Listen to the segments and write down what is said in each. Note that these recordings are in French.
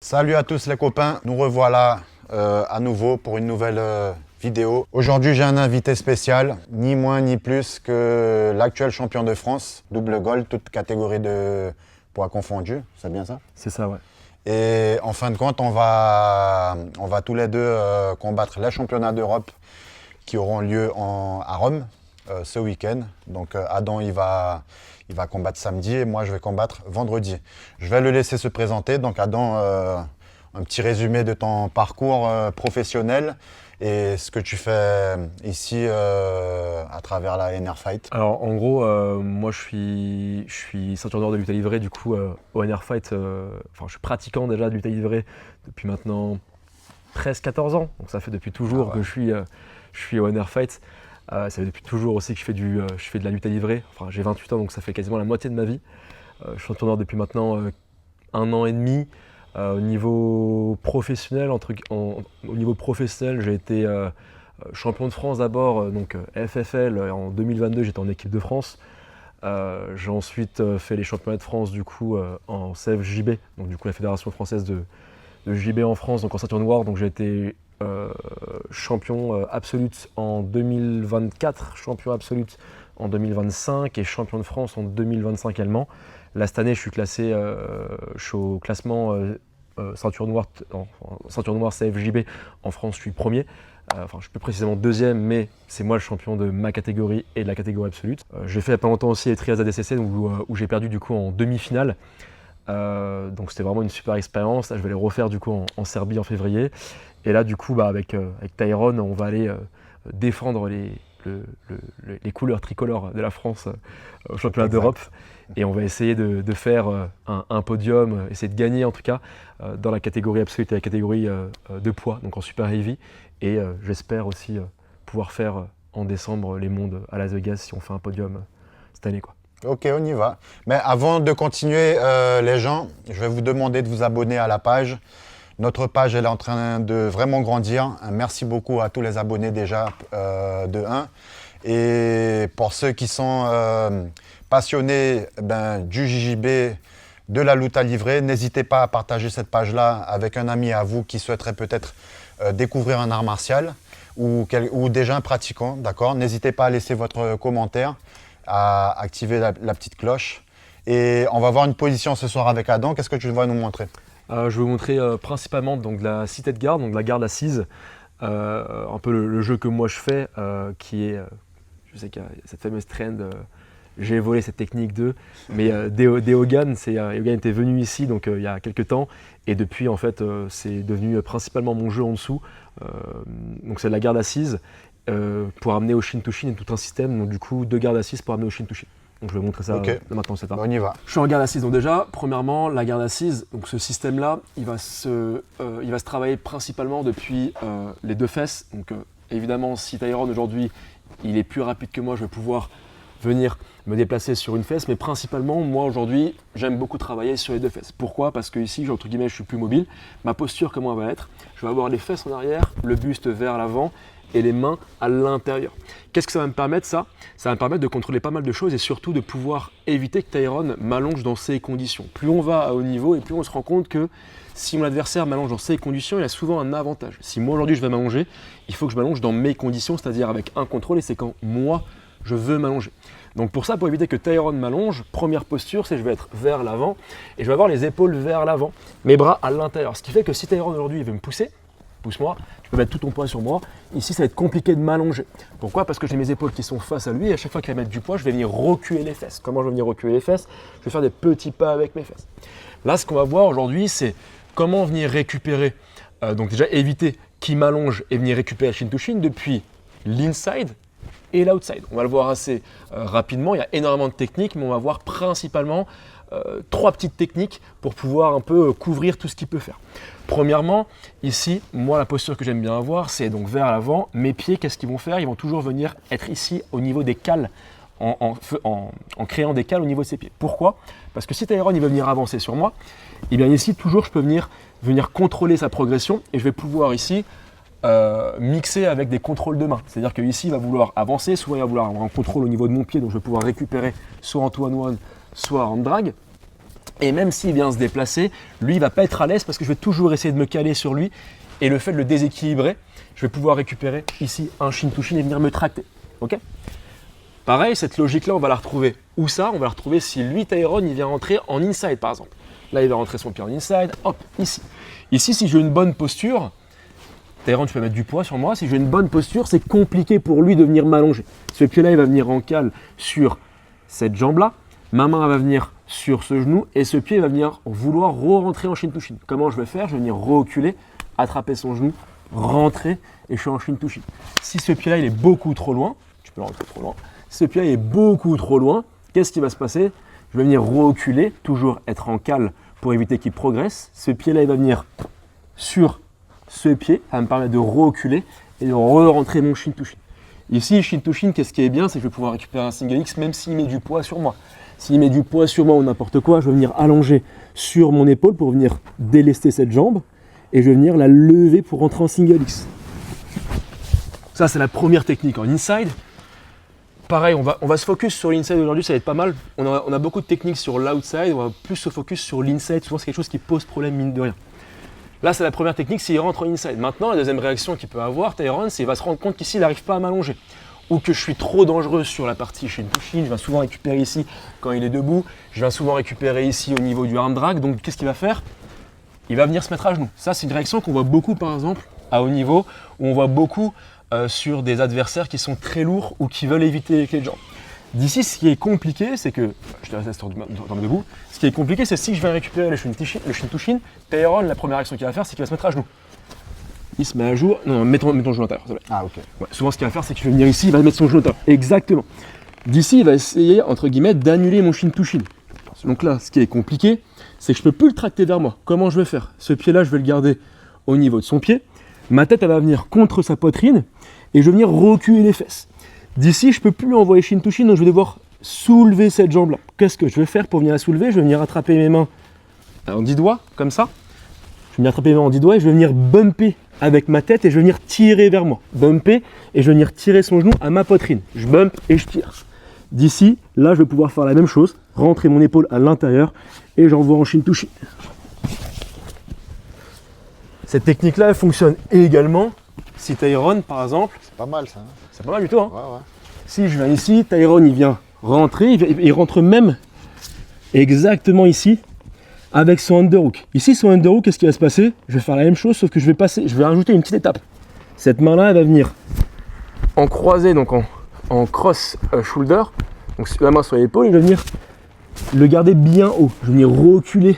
Salut à tous les copains, nous revoilà à nouveau pour une nouvelle vidéo. Aujourd'hui j'ai un invité spécial, ni moins ni plus que l'actuel champion de France, double gold, toute catégorie de poids confondus, c'est bien ça? C'est ça, ouais. Et en fin de compte, on va tous les deux combattre les championnats d'Europe qui auront lieu à Rome ce week-end. Donc Adam il va combattre samedi et moi je vais combattre vendredi. Je vais le laisser se présenter. Donc Adam, un petit résumé de ton parcours professionnel et ce que tu fais ici à travers la NR Fight. Alors en gros, moi je suis ceinture d'or de lutte livrée du coup au NR Fight. Je suis pratiquant déjà de lutte livrée depuis maintenant presque 14 ans. Donc ça fait depuis toujours que je suis au NR Fight. Ça fait depuis toujours aussi que je fais de la lutte livrée. Enfin j'ai 28 ans donc ça fait quasiment la moitié de ma vie. Je suis ceinture d'or depuis maintenant 1 an et demi. Au niveau professionnel, au niveau professionnel, j'ai été champion de France d'abord, donc FFL en 2022, j'étais en équipe de France. J'ai ensuite fait les championnats de France du coup en CFJB, donc du coup la Fédération française de JB en France, donc en ceinture noire. Donc j'ai été champion absolute en 2024, champion absolute en 2025 et champion de France en 2025 également. Là cette année je suis classé, je suis au classement ceinture noire CFJB en France, je suis premier. Je suis plus précisément deuxième, mais c'est moi le champion de ma catégorie et de la catégorie absolue. J'ai fait il n'y a pas longtemps aussi les Trias ADCC où j'ai perdu du coup en demi-finale. Donc c'était vraiment une super expérience. Là, je vais les refaire du coup en Serbie en février. Et là du coup avec Tyrone, on va aller défendre les couleurs tricolores de la France au championnat d'Europe. Et on va essayer de faire un podium, essayer de gagner en tout cas dans la catégorie absolue et la catégorie de poids, donc en super heavy. Et j'espère aussi pouvoir faire en décembre les mondes à Las Vegas si on fait un podium cette année, quoi. Ok, on y va. Mais avant de continuer, les gens, je vais vous demander de vous abonner à la page. Notre page, elle est en train de vraiment grandir. Merci beaucoup à tous les abonnés déjà de 1. Et pour ceux qui sont passionnés du JJB, de la lutte à livrer, n'hésitez pas à partager cette page-là avec un ami à vous qui souhaiterait peut-être découvrir un art martial ou déjà un pratiquant, d'accord? N'hésitez pas à laisser votre commentaire, à activer la petite cloche. Et on va voir une position ce soir avec Adam. Qu'est-ce que tu vas nous montrer? Je vais vous montrer principalement donc, de la seated guard, donc de la garde assise. Un peu le jeu que moi je fais, qui est, je sais qu'il y a cette fameuse trend, j'ai volé cette technique mais Deogan était venu ici donc, il y a quelques temps, et depuis en fait c'est devenu principalement mon jeu en dessous. Donc c'est de la garde assise pour amener au shin to shin et tout un système, donc du coup 2 gardes assises pour amener au shin to shin. Donc je vais vous montrer ça maintenant. On y va. Je suis en garde assise. Donc déjà, premièrement, la garde assise, donc ce système-là, il va se travailler principalement depuis les 2 fesses. Donc évidemment, si Tyrone aujourd'hui, il est plus rapide que moi, je vais pouvoir venir me déplacer sur une fesse. Mais principalement, moi aujourd'hui, j'aime beaucoup travailler sur les 2 fesses. Pourquoi? Parce que ici, entre guillemets, je suis plus mobile. Ma posture, comment elle va être? Je vais avoir les fesses en arrière, le buste vers l'avant et les mains à l'intérieur. Qu'est-ce que ça va me permettre ça? Ça va me permettre de contrôler pas mal de choses et surtout de pouvoir éviter que Tyrone m'allonge dans ces conditions. Plus on va à haut niveau et plus on se rend compte que si mon adversaire m'allonge dans ces conditions, il a souvent un avantage. Si moi aujourd'hui je vais m'allonger, il faut que je m'allonge dans mes conditions, c'est-à-dire avec un contrôle, et c'est quand moi je veux m'allonger. Donc pour ça, pour éviter que Tyrone m'allonge, première posture, c'est je vais être vers l'avant et je vais avoir les épaules vers l'avant, mes bras à l'intérieur. Ce qui fait que si Tyrone aujourd'hui veut me pousser, pousse-moi, tu peux mettre tout ton poids sur moi. Ici, ça va être compliqué de m'allonger. Pourquoi? Parce que j'ai mes épaules qui sont face à lui et à chaque fois qu'il va mettre du poids, je vais venir reculer les fesses. Comment je vais venir reculer les fesses? Je vais faire des petits pas avec mes fesses. Là, ce qu'on va voir aujourd'hui, c'est comment venir récupérer, donc déjà éviter qu'il m'allonge et venir récupérer shin to shin depuis l'inside et l'outside. On va le voir assez rapidement, il y a énormément de techniques, mais on va voir principalement 3 petites techniques pour pouvoir un peu couvrir tout ce qu'il peut faire. Premièrement, ici, moi la posture que j'aime bien avoir, c'est donc vers l'avant. Mes pieds, qu'est-ce qu'ils vont faire? Ils vont toujours venir être ici au niveau des cales, en créant des cales au niveau de ses pieds. Pourquoi? Parce que si Tyrone il veut venir avancer sur moi, et bien ici toujours je peux venir contrôler sa progression et je vais pouvoir ici mixer avec des contrôles de main. C'est-à-dire qu'ici il va vouloir avancer, soit il va vouloir avoir un contrôle au niveau de mon pied, donc je vais pouvoir récupérer soit en two-on-one, soit en drag. Et même s'il vient se déplacer, lui, il va pas être à l'aise parce que je vais toujours essayer de me caler sur lui. Et le fait de le déséquilibrer, je vais pouvoir récupérer ici un shin to shin et venir me tracter. Ok. Pareil, cette logique-là, on va la retrouver où ça? On va la retrouver si lui, Tyrone, il vient rentrer en inside par exemple. Là, il va rentrer son pied en inside, hop, ici. Ici, si j'ai une bonne posture, Tyrone, tu peux mettre du poids sur moi. Si j'ai une bonne posture, c'est compliqué pour lui de venir m'allonger. Ce pied-là, il va venir en cale sur cette jambe-là. Ma main va venir sur ce genou et ce pied va venir vouloir re-rentrer en shin to shin. Comment je vais faire? Je vais venir reculer, attraper son genou, rentrer et je suis en shin to shin. Si ce pied-là, il est beaucoup trop loin, tu peux le rentrer trop loin. Si ce pied-là est beaucoup trop loin, qu'est-ce qui va se passer? Je vais venir reculer, toujours être en cale pour éviter qu'il progresse. Ce pied-là, il va venir sur ce pied, ça va me permettre de reculer et de re-rentrer mon shin to shin. Ici, shin to shin, qu'est-ce qui est bien, c'est que je vais pouvoir récupérer un single X même s'il met du poids sur moi. S'il met du poids sur moi ou n'importe quoi, je vais venir allonger sur mon épaule pour venir délester cette jambe et je vais venir la lever pour rentrer en single X. Ça, c'est la première technique en inside. Pareil, on va se focus sur l'inside aujourd'hui, ça va être pas mal. On a beaucoup de techniques sur l'outside, on va plus se focus sur l'inside. Souvent, c'est quelque chose qui pose problème, mine de rien. Là, c'est la première technique, s'il rentre en inside. Maintenant, la deuxième réaction qu'il peut avoir, Tyrone, c'est qu'il va se rendre compte qu'ici, il n'arrive pas à m'allonger. Ou que je suis trop dangereux sur la partie shin to shin. Je viens souvent récupérer ici quand il est debout. Je viens souvent récupérer ici au niveau du arm drag. Donc, qu'est-ce qu'il va faire? Il va venir se mettre à genoux. Ça, c'est une réaction qu'on voit beaucoup, par exemple, à haut niveau, où on voit beaucoup sur des adversaires qui sont très lourds ou qui veulent éviter les clés de jambes. D'ici, ce qui est compliqué, c'est que, je te laisse dans le debout, ce qui est compliqué, c'est si je viens récupérer le shin to shin, Tyrone, la première action qu'il va faire, c'est qu'il va se mettre à genoux. Il se met à jour, non, mets ton genou à l'intérieur. Ah, ok. Ouais, souvent, ce qu'il va faire, c'est qu'il va venir ici, il va mettre son genou à l'intérieur. Exactement. D'ici, il va essayer, entre guillemets, d'annuler mon shin to shin. Donc là, ce qui est compliqué, c'est que je ne peux plus le tracter vers moi. Comment je vais faire? Ce pied-là, je vais le garder au niveau de son pied. Ma tête, elle va venir contre sa poitrine et je vais venir reculer les fesses. D'ici, je ne peux plus envoyer shin to shin, donc je vais devoir soulever cette jambe-là. Qu'est-ce que je vais faire pour venir la soulever? Je vais venir attraper mes mains en 10 doigts, comme ça. Je vais venir attraper mes mains en 10 doigts et je vais venir bumper avec ma tête et je vais venir tirer vers moi. Bumper et je vais venir tirer son genou à ma poitrine. Je bump et je tire. D'ici, là, je vais pouvoir faire la même chose, rentrer mon épaule à l'intérieur et j'envoie en shin to shin. Cette technique-là, elle fonctionne également si Tyrone, par exemple, C'est pas mal ça. Hein. c'est pas mal du tout, hein. Ouais, ouais. Si je viens ici, Tyrone, il vient rentrer, il rentre même exactement ici avec son underhook. Ici, son underhook, qu'est-ce qui va se passer? Je vais faire la même chose, sauf que je vais rajouter une petite étape. Cette main-là, elle va venir en croisé, donc en cross shoulder, donc la main sur l'épaule, et je vais venir le garder bien haut. Je vais venir reculer.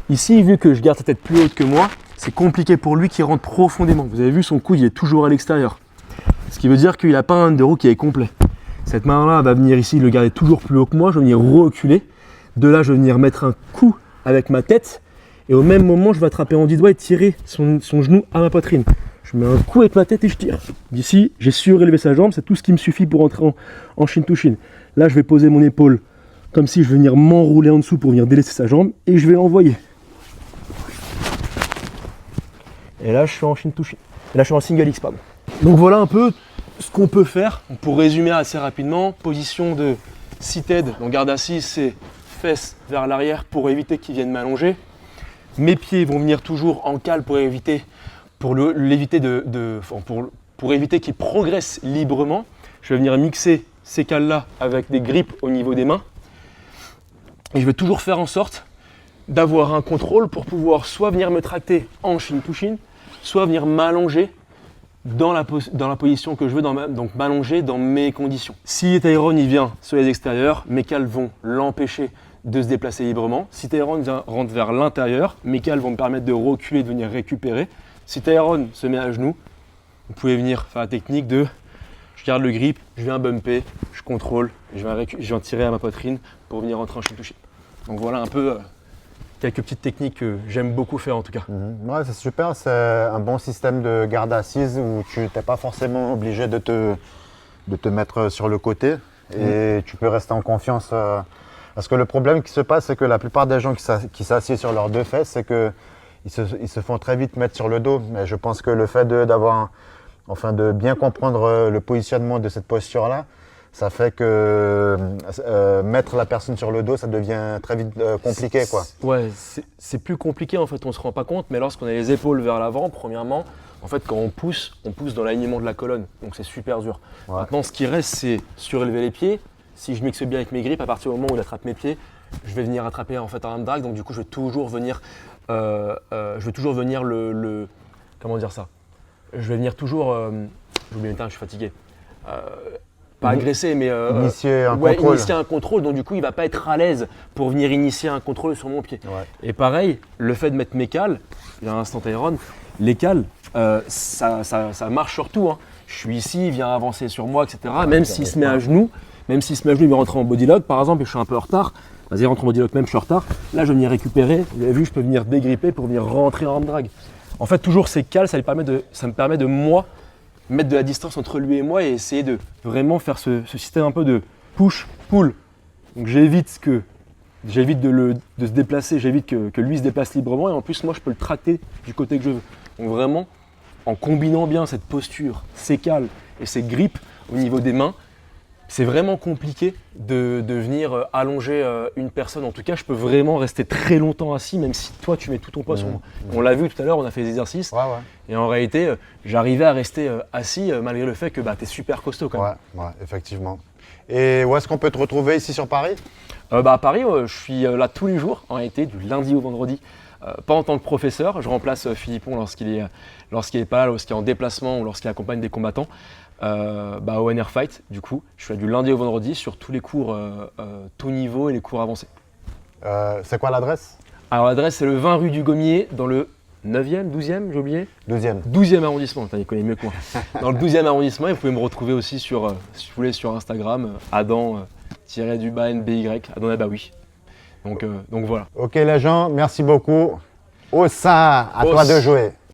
Ici, vu que je garde sa tête plus haute que moi, c'est compliqué pour lui qui rentre profondément. Vous avez vu, son coude, il est toujours à l'extérieur. Ce qui veut dire qu'il n'a pas un underhook qui est complet. Cette main-là va venir ici, le garder toujours plus haut que moi. Je vais venir reculer. De là, je vais venir mettre un coup avec ma tête. Et au même moment, je vais attraper en 10 doigts et tirer son genou à ma poitrine. Je mets un coup avec ma tête et je tire. D'ici, j'ai surélevé sa jambe. C'est tout ce qui me suffit pour entrer en shin to shin. Là, je vais poser mon épaule comme si je vais venir m'enrouler en dessous pour venir délaisser sa jambe. Et je vais l'envoyer. Et là, je suis en shin to shin. Et là, je suis en single X, pardon. Donc voilà un peu ce qu'on peut faire. Pour résumer assez rapidement, position de seated, donc garde assise, c'est fesses vers l'arrière pour éviter qu'ils viennent m'allonger. Mes pieds vont venir toujours en cale pour éviter, pour éviter qu'ils progressent librement. Je vais venir mixer ces cales-là avec des grippes au niveau des mains. Et je vais toujours faire en sorte d'avoir un contrôle pour pouvoir soit venir me tracter en shin to shin, soit venir m'allonger dans la position que je veux, donc m'allonger dans mes conditions. Si Tyrone il vient sur les extérieurs, mes cales vont l'empêcher de se déplacer librement. Si Tyrone rentre vers l'intérieur, mes cales vont me permettre de reculer, de venir récupérer. Si Tyrone se met à genoux, vous pouvez venir faire la technique de je garde le grip, je viens bumper, je contrôle, je viens tirer à ma poitrine pour venir rentrer en shin to shin. Donc voilà un peu quelques petites techniques que j'aime beaucoup faire en tout cas. Ouais, c'est super, c'est un bon système de garde assise où tu n'es pas forcément obligé de te mettre sur le côté et tu peux rester en confiance. Parce que le problème qui se passe, c'est que la plupart des gens qui s'assiedent sur leurs deux fesses, c'est qu'ils se font très vite mettre sur le dos. Mais je pense que le fait de bien comprendre le positionnement de cette posture-là, ça fait que mettre la personne sur le dos, ça devient très vite compliqué, quoi. Ouais, c'est plus compliqué en fait, on se rend pas compte, mais lorsqu'on a les épaules vers l'avant, premièrement, en fait quand on pousse dans l'alignement de la colonne, donc c'est super dur. Ouais. Maintenant ce qui reste c'est surélever les pieds. Si je mixe bien avec mes grips, à partir du moment où j'attrape mes pieds, je vais venir attraper en fait un arm drag, donc du coup je vais toujours venir, comment dire ça? Je vais venir toujours, j'oublie le terme, je suis fatigué. Pas agresser, mais Initier un contrôle. initier un contrôle. Donc du coup, il va pas être à l'aise pour venir initier un contrôle sur mon pied. Ouais. Et pareil, le fait de mettre mes cales, il y a un instant Iron, les cales, ça marche sur tout. Hein. Je suis ici, il vient avancer sur moi, etc. Même s'il se met à genoux, il va rentrer en body lock par exemple, et je suis un peu en retard. Vas-y, rentre en body lock même, je suis en retard. Là, je vais venir récupérer. Vous avez vu, je peux venir dégripper pour venir rentrer en arm drag. En fait, toujours ces cales, ça me permet de moi mettre de la distance entre lui et moi et essayer de vraiment faire ce système un peu de push-pull. Donc j'évite de se déplacer, j'évite que lui se déplace librement et en plus moi je peux le tracter du côté que je veux. Donc vraiment, en combinant bien cette posture, ces cales et ces grips au niveau des mains, c'est vraiment compliqué de venir allonger une personne. En tout cas, je peux vraiment rester très longtemps assis, même si toi, tu mets tout ton poids sur moi. On l'a vu tout à l'heure, on a fait des exercices. Ouais. Et en réalité, j'arrivais à rester assis malgré le fait que tu es super costaud quand même. Ouais, effectivement. Et où est-ce qu'on peut te retrouver ici sur Paris? À Paris, je suis là tous les jours, en réalité, du lundi au vendredi. Pas en tant que professeur, je remplace Philippon lorsqu'il est pas là, lorsqu'il est en déplacement ou lorsqu'il accompagne des combattants. Au NR Fight, du coup, je suis là du lundi au vendredi sur tous les cours tout niveau et les cours avancés. C'est quoi l'adresse? Alors l'adresse c'est le 20 rue du Gommier dans le 9e, 12e, j'ai oublié 12e. 12e arrondissement, il connaît mieux que moi. Dans le 12e arrondissement, et vous pouvez me retrouver aussi si vous voulez sur Instagram, Adam-NBY, Adam Nabaoui. Donc voilà. Ok les gens, merci beaucoup. Au sein, à toi de jouer.